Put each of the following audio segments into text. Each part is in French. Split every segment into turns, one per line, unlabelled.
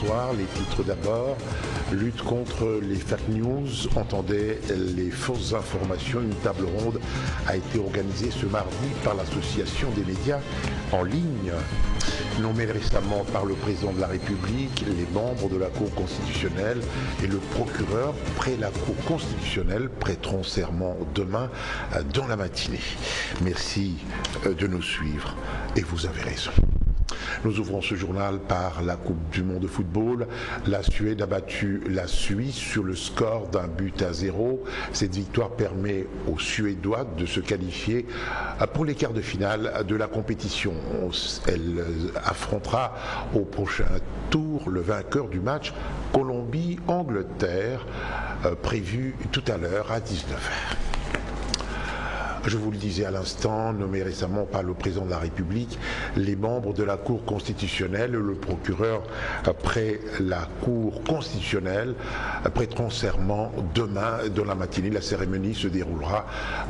soir. Les titres d'abord. Lutte contre les fake news, entendez les fausses informations. Une table ronde a été organisée ce mardi par l'Association des médias en ligne. Nommés récemment par le président de la République, les membres de la Cour constitutionnelle et le procureur près la Cour constitutionnelle prêteront serment demain dans la matinée. Merci de nous suivre et vous avez raison. Nous ouvrons ce journal par la Coupe du monde de football. La Suède a battu la Suisse sur le score d'1-0. Cette victoire permet aux Suédois de se qualifier pour les quarts de finale de la compétition. Elle affrontera au prochain tour le vainqueur du match Colombie-Angleterre prévu tout à l'heure à 19h. Je vous le disais à l'instant, nommés récemment par le président de la République, les membres de la Cour constitutionnelle, le procureur près la Cour constitutionnelle prêteront serment demain dans la matinée. La cérémonie se déroulera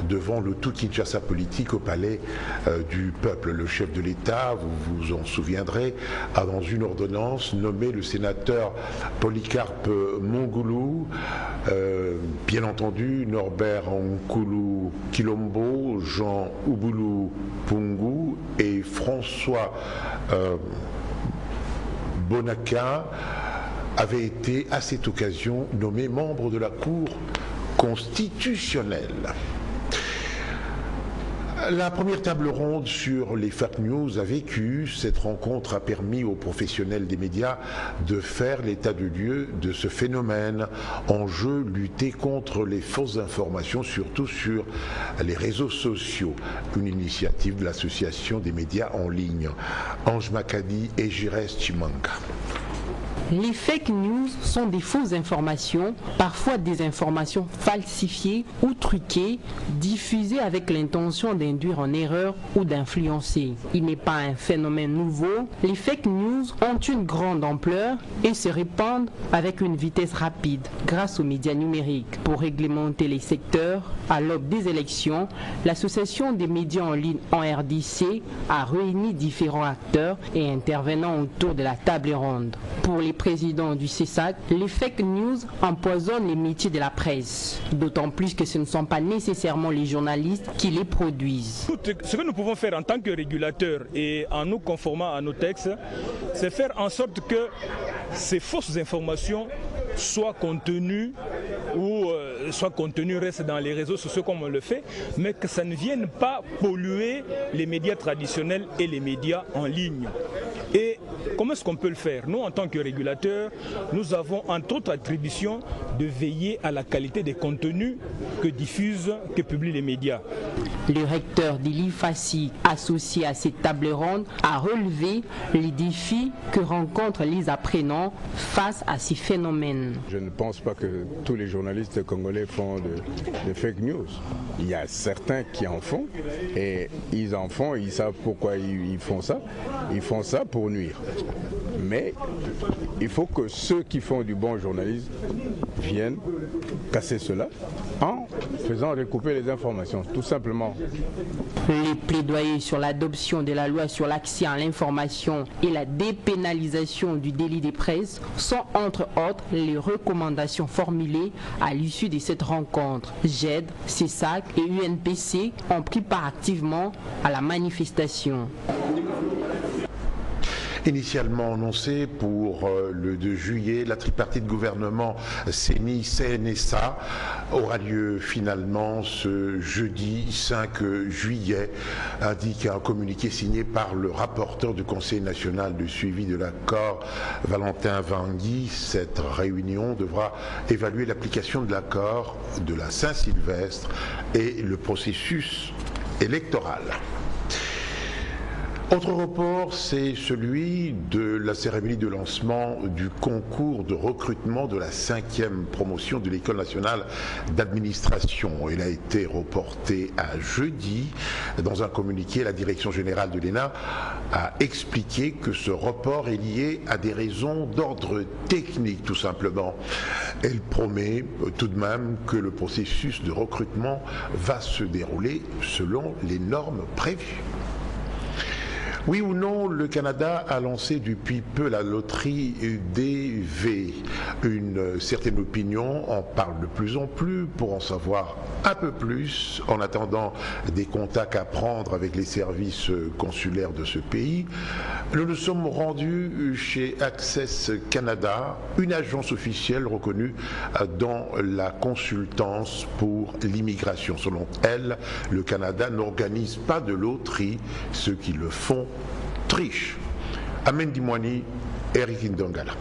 devant le tout Kinshasa politique au palais du peuple. Le chef de l'État, vous vous en souviendrez, a dans une ordonnance nommé le sénateur Polycarpe Mongoulou, bien entendu Norbert Nkoulou Kilombo, Jean Ouboulou Pungu et François Bonaka avaient été à cette occasion nommés membres de la Cour constitutionnelle. La première table ronde sur les fake news a vécu. Cette rencontre a permis aux professionnels des médias de faire l'état de lieu de ce phénomène. Enjeu, lutter contre les fausses informations, surtout sur les réseaux sociaux. Une initiative de l'Association des médias en ligne. Ange Makadi et Girès Chimanga.
Les fake news sont des fausses informations, parfois des informations falsifiées ou truquées, diffusées avec l'intention d'induire en erreur ou d'influencer. Il n'est pas un phénomène nouveau. Les fake news ont une grande ampleur et se répandent avec une vitesse rapide grâce aux médias numériques. Pour réglementer les secteurs, à l'aube des élections, l'Association des médias en ligne en RDC a réuni différents acteurs et intervenants autour de la table ronde. Pour les présidents du CESAC, les fake news empoisonnent les métiers de la presse, d'autant plus que ce ne sont pas nécessairement les journalistes qui les produisent.
Ce que nous pouvons faire en tant que régulateurs et en nous conformant à nos textes, c'est faire en sorte que ces fausses informations soient contenues ou restent dans les réseaux sociaux comme on le fait, mais que ça ne vienne pas polluer les médias traditionnels et les médias en ligne. Et comment est-ce qu'on peut le faire? Nous, en tant que régulateurs, nous avons entre autres attribution de veiller à la qualité des contenus que publient les médias.
Le recteur d'Ili Fassi, associé à cette table ronde, a relevé les défis que rencontrent les apprenants face à ces phénomènes.
Je ne pense pas que tous les journalistes congolais font de fake news. Il y a certains qui en font et ils en font, ils savent pourquoi ils font ça. Ils font ça pour nuire. Mais il faut que ceux qui font du bon journalisme viennent casser cela en faisant recouper les informations, tout simplement.
Les plaidoyers sur l'adoption de la loi sur l'accès à l'information et la dépénalisation du délit des presses sont entre autres les recommandations formulées à l'issue de cette rencontre. GED, CESAC et UNPC ont pris part activement à la manifestation.
Initialement annoncé pour le 2 juillet, la tripartite gouvernement CENI-CNSA aura lieu finalement ce jeudi 5 juillet, indique un communiqué signé par le rapporteur du Conseil national de suivi de l'accord, Valentin Vangui. Cette réunion devra évaluer l'application de l'accord de la Saint-Sylvestre et le processus électoral. Autre report, c'est celui de la cérémonie de lancement du concours de recrutement de la 5e promotion de l'École nationale d'administration. Il a été reporté à jeudi. Dans un communiqué, la direction générale de l'ENA a expliqué que ce report est lié à des raisons d'ordre technique, tout simplement. Elle promet tout de même que le processus de recrutement va se dérouler selon les normes prévues. Oui ou non, le Canada a lancé depuis peu la loterie DV. Une certaine opinion en parle de plus en plus pour en savoir un peu plus, en attendant des contacts à prendre avec les services consulaires de ce pays. Nous nous sommes rendus chez Access Canada, une agence officielle reconnue dans la consultance pour l'immigration. Selon elle, le Canada n'organise pas de loterie, ceux qui le font trichent. Amen Dimwani, Eric Ndongala.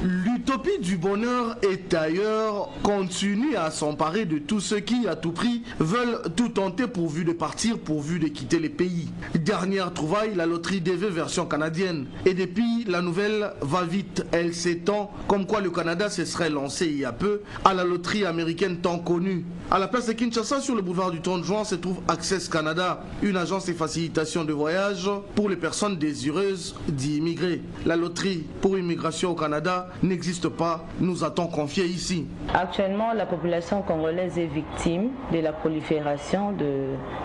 L'utopie du bonheur est ailleurs, continue à s'emparer de tous ceux qui, à tout prix, veulent tout tenter pourvu de partir, pourvu de quitter les pays. Dernière trouvaille, la loterie DV version canadienne. Et depuis, la nouvelle va vite, elle s'étend, comme quoi le Canada se serait lancé il y a peu à la loterie américaine tant connue. À la place de Kinshasa, sur le boulevard du 30 juin, se trouve Access Canada, une agence de facilitation de voyage pour les personnes désireuses d'y immigrer. La loterie pour immigration au Canada n'existe pas, nous a-t-on confié ici.
Actuellement, la population congolaise est victime de la prolifération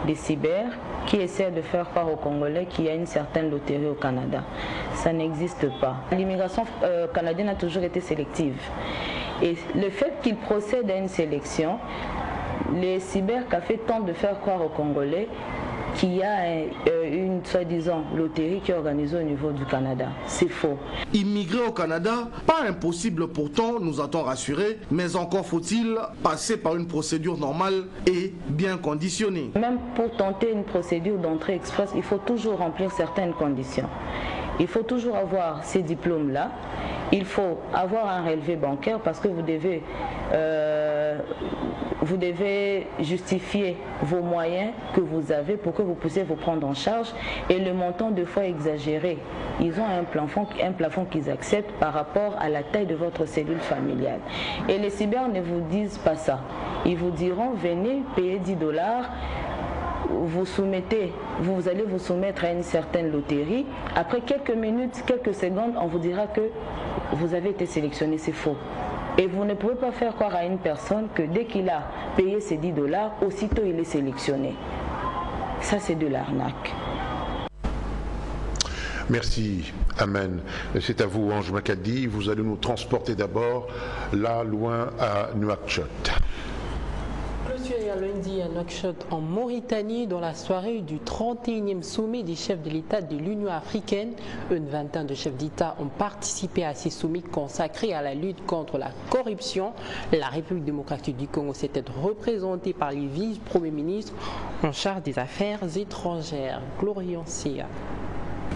des cyber qui essaient de faire croire aux Congolais qu'il y a une certaine loterie au Canada. Ça n'existe pas. L'immigration canadienne a toujours été sélective. Et le fait qu'ils procèdent à une sélection, les cybercafés tentent de faire croire aux Congolais qu'il y a une soi-disant loterie qui est organisée au niveau du Canada. C'est faux.
Immigrer au Canada, pas impossible pourtant, nous a-t-on rassuré, mais encore faut-il passer par une procédure normale et bien conditionnée.
Même pour tenter une procédure d'entrée express, il faut toujours remplir certaines conditions. Il faut toujours avoir ces diplômes-là. Il faut avoir un relevé bancaire parce que vous devez justifier vos moyens que vous avez pour que vous puissiez vous prendre en charge et le montant de fois exagéré. Ils ont un plafond qu'ils acceptent par rapport à la taille de votre cellule familiale. Et les cyber ne vous disent pas ça. Ils vous diront venez payer $10. Vous allez vous soumettre à une certaine loterie. Après quelques minutes, quelques secondes, on vous dira que vous avez été sélectionné. C'est faux. Et vous ne pouvez pas faire croire à une personne que dès qu'il a payé ses $10, aussitôt il est sélectionné. Ça, c'est de l'arnaque.
Merci, Amen. C'est à vous, Ange Makadi. Vous allez nous transporter d'abord là, loin à Nouakchott.
Lundi à Nouakchott en Mauritanie dans la soirée du 31e sommet des chefs de l'État de l'Union africaine. Une vingtaine de chefs d'État ont participé à ces sommets consacrés à la lutte contre la corruption. La République démocratique du Congo s'était représentée par les vice-premiers ministres en charge des affaires étrangères. Glorian Sia.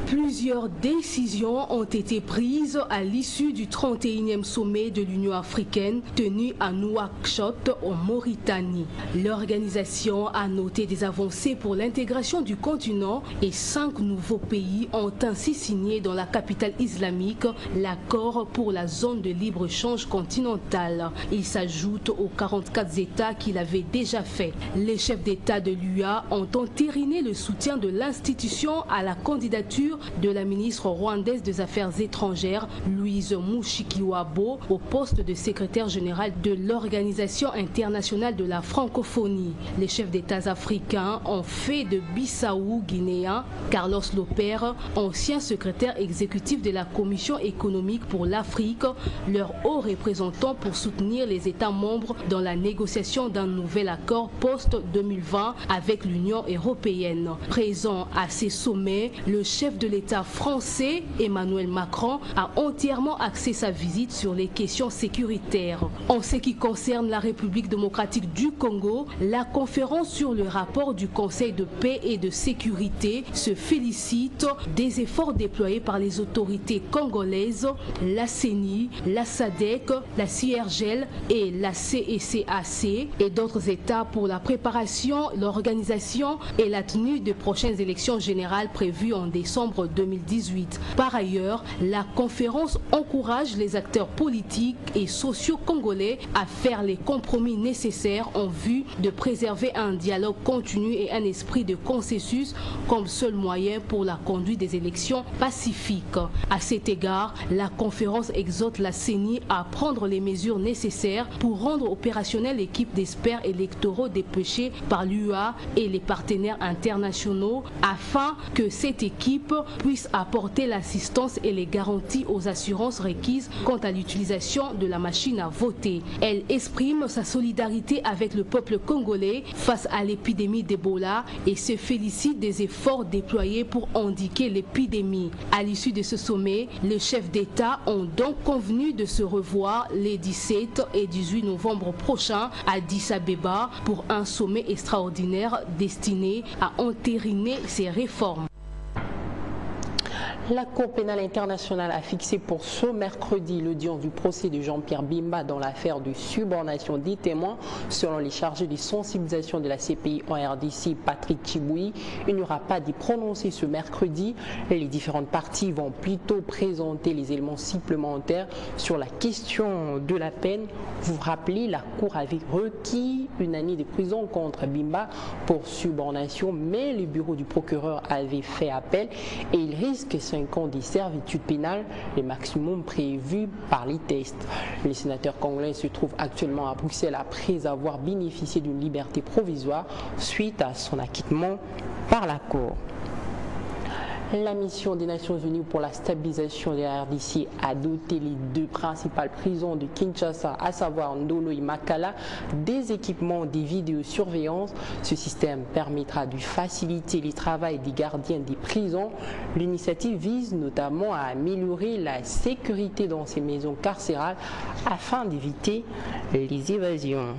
Plusieurs décisions ont été prises à l'issue du 31e sommet de l'Union africaine tenu à Nouakchott en Mauritanie. L'organisation a noté des avancées pour l'intégration du continent et 5 nouveaux pays ont ainsi signé dans la capitale islamique l'accord pour la zone de libre-échange continentale. Il s'ajoute aux 44 États qui l'avaient déjà fait. Les chefs d'État de l'UA ont entériné le soutien de l'institution à la candidature de la ministre rwandaise des Affaires étrangères, Louise Mushikiwabo, au poste de secrétaire général de l'Organisation internationale de la francophonie. Les chefs d'État africains ont fait de Bissau guinéen Carlos Loper, ancien secrétaire exécutif de la Commission économique pour l'Afrique, leur haut représentant pour soutenir les États membres dans la négociation d'un nouvel accord post-2020 avec l'Union européenne. Présent à ces sommets, le chef de l'État français, Emmanuel Macron, a entièrement axé sa visite sur les questions sécuritaires. En ce qui concerne la République démocratique du Congo, la conférence sur le rapport du Conseil de paix et de sécurité se félicite des efforts déployés par les autorités congolaises, la CENI, la SADC, la CIRGL et la CECAC et d'autres États pour la préparation, l'organisation et la tenue des prochaines élections générales prévues en décembre novembre 2018. Par ailleurs, la conférence encourage les acteurs politiques et sociaux congolais à faire les compromis nécessaires en vue de préserver un dialogue continu et un esprit de consensus comme seul moyen pour la conduite des élections pacifiques. À cet égard, la conférence exhorte la CENI à prendre les mesures nécessaires pour rendre opérationnelle l'équipe d'experts électoraux dépêchés par l'UA et les partenaires internationaux afin que cette équipe puisse apporter l'assistance et les garanties aux assurances requises quant à l'utilisation de la machine à voter. Elle exprime sa solidarité avec le peuple congolais face à l'épidémie d'Ebola et se félicite des efforts déployés pour endiguer l'épidémie. À l'issue de ce sommet, les chefs d'État ont donc convenu de se revoir les 17 et 18 novembre prochains à Addis Abeba pour un sommet extraordinaire destiné à entériner ces réformes.
La Cour pénale internationale a fixé pour ce mercredi l'audience du procès de Jean-Pierre Bemba dans l'affaire de subornation des témoins. Selon les chargés de sensibilisation de la CPI en RDC, Patrick Chiboui, il n'y aura pas de prononcé ce mercredi. Les différentes parties vont plutôt présenter les éléments supplémentaires sur la question de la peine. Vous vous rappelez, la Cour avait requis une année de prison contre Bemba pour subornation, mais le bureau du procureur avait fait appel et il risque 5 ans de servitude pénale, le maximum prévu par les tests. Le sénateur congolais se trouve actuellement à Bruxelles après avoir bénéficié d'une liberté provisoire suite à son acquittement par la Cour. La mission des Nations Unies pour la stabilisation de la RDC a doté les deux principales prisons de Kinshasa, à savoir Ndolo et Makala, des équipements de vidéosurveillance. Ce système permettra de faciliter le travail des gardiens des prisons. L'initiative vise notamment à améliorer la sécurité dans ces maisons carcérales afin d'éviter les évasions.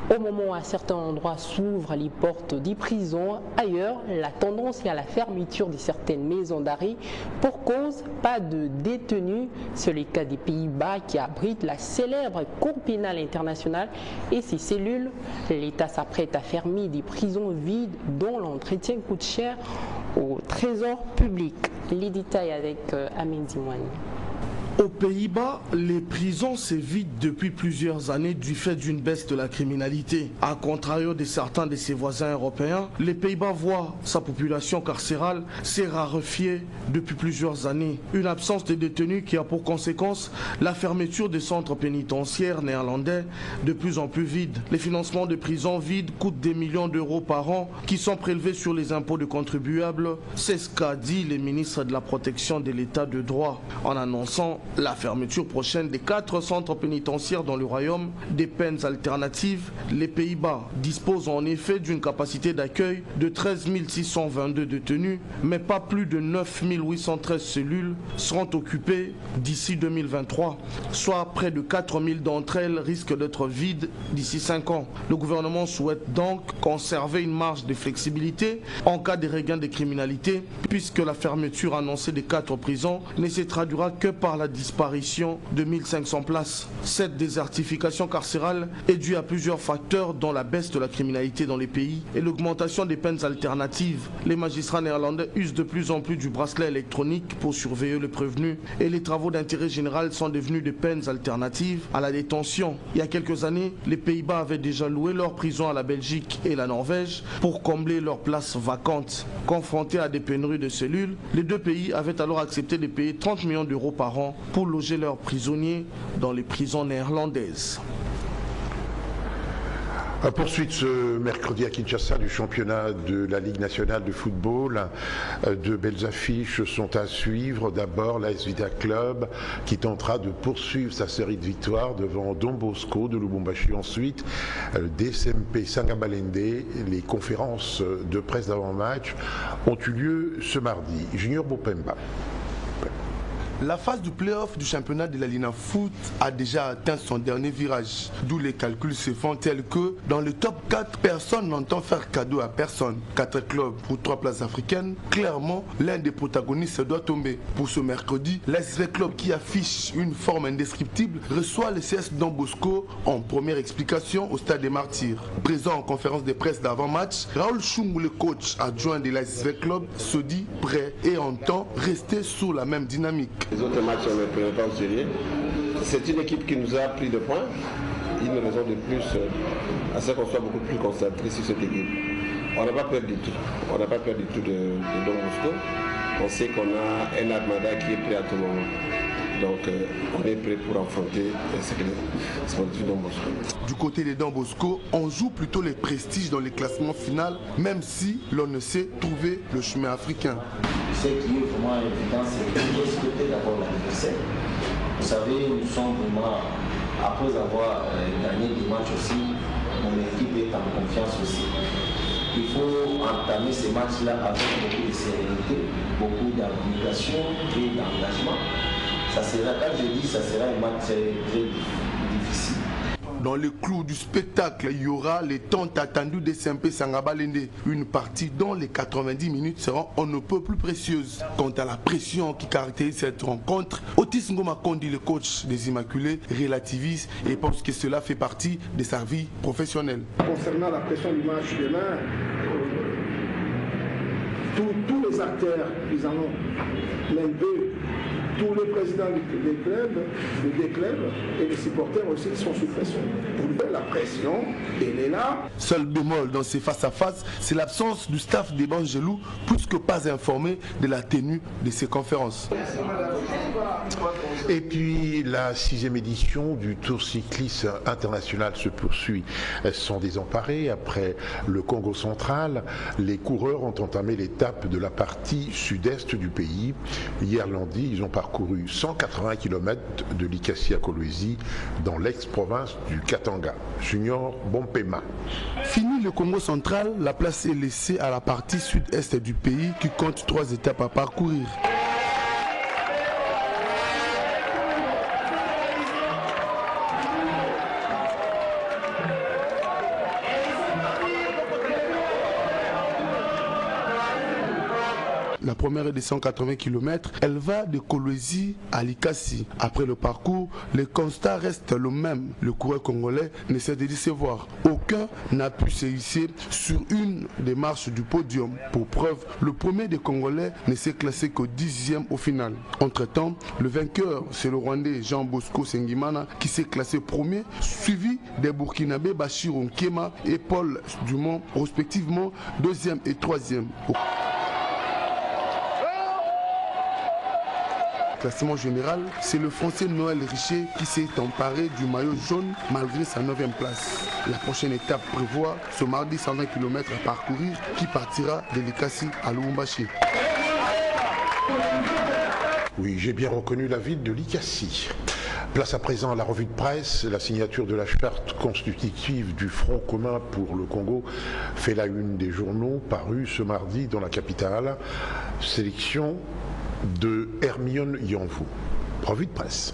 Au moment où à certains endroits s'ouvrent les portes des prisons, ailleurs, la tendance est à la fermeture de certaines maisons d'arrêt pour cause pas de détenus. C'est le cas des Pays-Bas qui abritent la célèbre Cour pénale internationale et ses cellules. L'État s'apprête à fermer des prisons vides dont l'entretien coûte cher au trésor public. Les détails avec Amin Dimouani.
Aux Pays-Bas, les prisons se vident depuis plusieurs années du fait d'une baisse de la criminalité. A contrario de certains de ses voisins européens, les Pays-Bas voient sa population carcérale se raréfier depuis plusieurs années. Une absence de détenus qui a pour conséquence la fermeture des centres pénitentiaires néerlandais de plus en plus vides. Les financements de prisons vides coûtent des millions d'euros par an qui sont prélevés sur les impôts de contribuables. C'est ce qu'a dit le ministre de la Protection de l'État de droit en annonçant la fermeture prochaine des 4 centres pénitentiaires dans le royaume des peines alternatives. Les Pays-Bas disposent en effet d'une capacité d'accueil de 13 622 détenus, mais pas plus de 9 813 cellules seront occupées d'ici 2023, soit près de 4 000 d'entre elles risquent d'être vides d'ici 5 ans. Le gouvernement souhaite donc conserver une marge de flexibilité en cas de regain de criminalité, puisque la fermeture annoncée des 4 prisons ne se traduira que par la disparition de 1500 places. Cette désertification carcérale est due à plusieurs facteurs, dont la baisse de la criminalité dans les pays et l'augmentation des peines alternatives. Les magistrats néerlandais usent de plus en plus du bracelet électronique pour surveiller les prévenus et les travaux d'intérêt général sont devenus des peines alternatives à la détention. Il y a quelques années, les Pays-Bas avaient déjà loué leurs prisons à la Belgique et la Norvège pour combler leurs places vacantes. Confrontés à des pénuries de cellules, les deux pays avaient alors accepté de payer 30 millions d'euros par an pour loger leurs prisonniers dans les prisons néerlandaises.
Poursuite ce mercredi à Kinshasa du championnat de la Ligue nationale de football. De belles affiches sont à suivre. D'abord l'AS Vita Club qui tentera de poursuivre sa série de victoires devant Don Bosco de Lubumbashi. Ensuite DSMP Sangabalende. Les conférences de presse d'avant-match ont eu lieu ce mardi. Junior Bopemba.
La phase du play-off du championnat de la Lina Foot a déjà atteint son dernier virage, d'où les calculs se font tels que dans le top 4, personne n'entend faire cadeau à personne. 4 clubs pour 3 places africaines, clairement l'un des protagonistes doit tomber. Pour ce mercredi, l'ASV Club qui affiche une forme indescriptible reçoit le CS Don Bosco en première explication au Stade des Martyrs. Présent en conférence de presse d'avant-match, Raoul Choum, le coach adjoint de l'ASV Club, se dit prêt et entend rester sous la même dynamique.
Les autres matchs, on ne peut pas sérieux. C'est une équipe qui nous a pris de points. Une raison de plus à ce qu'on soit beaucoup plus concentré sur cette équipe. On n'a pas peur du tout. On n'a pas peur du tout de Don Bosco. On sait qu'on a un Armada qui est prêt à tout moment. Donc on est prêt pour affronter ce sportif Don Bosco.
Du côté des Don Bosco, on joue plutôt les prestiges dans les classements finaux, même si l'on ne sait trouver le chemin africain.
Ce qui est vraiment évident, c'est de respecter d'abord l'adversaire. Vous savez, nous sommes vraiment, après avoir gagné des matchs aussi, mon équipe est en confiance aussi. Il faut entamer ces matchs-là avec beaucoup de sérénité, beaucoup d'abnégation et d'engagement. Ça sera, quand je dis, ça sera un match très difficile.
Dans le clou du spectacle, il y aura les temps attendus des SMP Sangabalende. Une partie dont les 90 minutes seront on ne peut plus précieuses. Quant à la pression qui caractérise cette rencontre, Otis Ngoma Kondi, le coach des Immaculés, relativise et pense que cela fait partie de sa vie professionnelle.
Concernant la pression du match demain, tous les acteurs, ils en ont l'un d'eux. Tous les présidents des clubs et les supporters aussi sont sous pression. Pour la pression, elle est là.
Seul bémol dans ces face-à-face, c'est l'absence du staff des Bangelou, plus que pas informé de la tenue de ces conférences.
Et puis la 6e édition du Tour cycliste international se poursuit. Elles sont désemparées. Après le Congo central, les coureurs ont entamé l'étape de la partie sud-est du pays. Hier lundi, ils ont parcouru 180 km de Likasi à Kolwezi dans l'ex-province du Katanga. Junior Bompema.
Fini le Congo central, la place est laissée à la partie sud-est du pays qui compte 3 étapes à parcourir. La première est de 180 km, elle va de Kolwezi à Likasi. Après le parcours, le constat reste le même. Le coureur congolais ne s'est de décevoir. Aucun n'a pu se hisser sur une des marches du podium. Pour preuve, le premier des Congolais ne s'est classé qu'au 10e au final. Entre-temps, le vainqueur, c'est le Rwandais Jean Bosco Sengimana qui s'est classé premier, suivi des Burkinabés Bachir Nkema et Paul Dumont, respectivement 2e et 3e. Classement général, c'est le Français Noël Richer qui s'est emparé du maillot jaune malgré sa 9e place. La prochaine étape prévoit ce mardi 120 km à parcourir qui partira de Likasi à Lubumbashi.
Oui, j'ai bien reconnu la ville de Likasi. Place à présent à la revue de presse. La signature de la charte constitutive du Front commun pour le Congo fait la une des journaux parus ce mardi dans la capitale. Sélection de Hermione Yanvou. Revue de presse.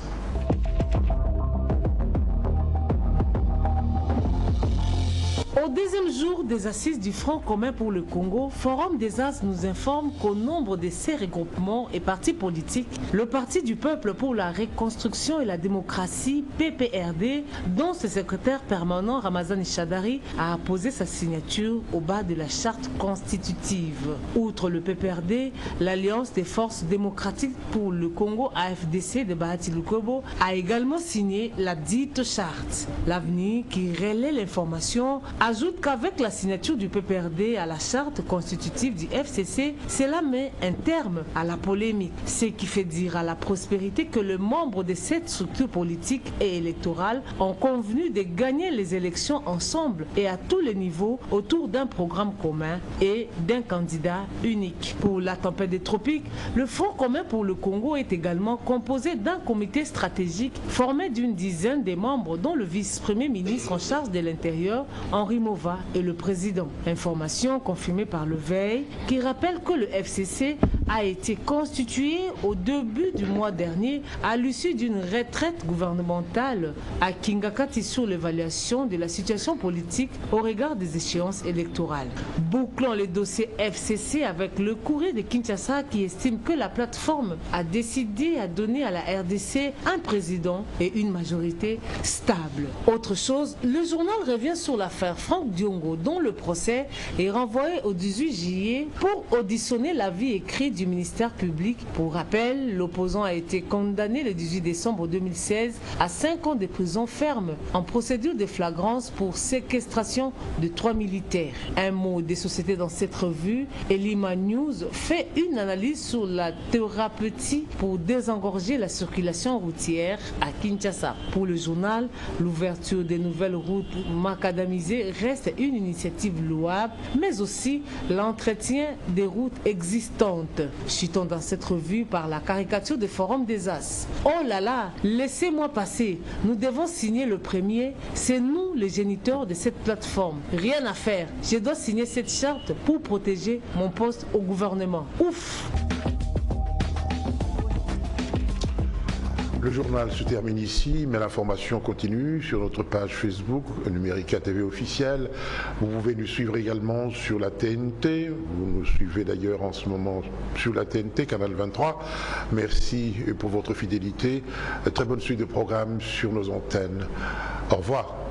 Au deuxième jour des assises du Front commun pour le Congo, Forum des As nous informe qu'au nombre de ces regroupements et partis politiques, le Parti du peuple pour la reconstruction et la démocratie, PPRD, dont ce secrétaire permanent Ramazani Chadari a apposé sa signature au bas de la charte constitutive. Outre le PPRD, l'Alliance des forces démocratiques pour le Congo, AFDC de Bahati Lukobo, a également signé la dite charte. L'avenir, qui relaie l'information, ajoute qu'avec la signature du PPRD à la charte constitutive du FCC, cela met un terme à la polémique, ce qui fait dire à la prospérité que les membres de cette structure politique et électorale ont convenu de gagner les élections ensemble et à tous les niveaux autour d'un programme commun et d'un candidat unique. Pour la tempête des tropiques, le Front commun pour le Congo est également composé d'un comité stratégique formé d'une dizaine de membres dont le vice-premier ministre en charge de l'Intérieur, Henri Mova, est le président. Information confirmée par le Veil qui rappelle que le FCC a été constituée au début du mois dernier à l'issue d'une retraite gouvernementale à Kingakati sur l'évaluation de la situation politique au regard des échéances électorales. Bouclons les dossiers FCC avec le courrier de Kinshasa qui estime que la plateforme a décidé à donner à la RDC un président et une majorité stable. Autre chose, le journal revient sur l'affaire Franck Diongo dont le procès est renvoyé au 18 juillet pour auditionner l'avis écrit du ministère public. Pour rappel, l'opposant a été condamné le 18 décembre 2016 à 5 ans de prison ferme en procédure de flagrance pour séquestration de 3 militaires. Un mot des sociétés dans cette revue, Elima News fait une analyse sur la thérapeutique pour désengorger la circulation routière à Kinshasa. Pour le journal, l'ouverture des nouvelles routes macadamisées reste une initiative louable, mais aussi l'entretien des routes existantes. Citons dans cette revue par la caricature du Forum des As. Oh là là, laissez-moi passer, nous devons signer le premier, c'est nous les géniteurs de cette plateforme. Rien à faire, je dois signer cette charte pour protéger mon poste au gouvernement. Ouf!
Le journal se termine ici, mais l'information continue sur notre page Facebook, Numérica TV officielle. Vous pouvez nous suivre également sur la TNT. Vous nous suivez d'ailleurs en ce moment sur la TNT, Canal 23. Merci pour votre fidélité. Très bonne suite de programme sur nos antennes. Au revoir.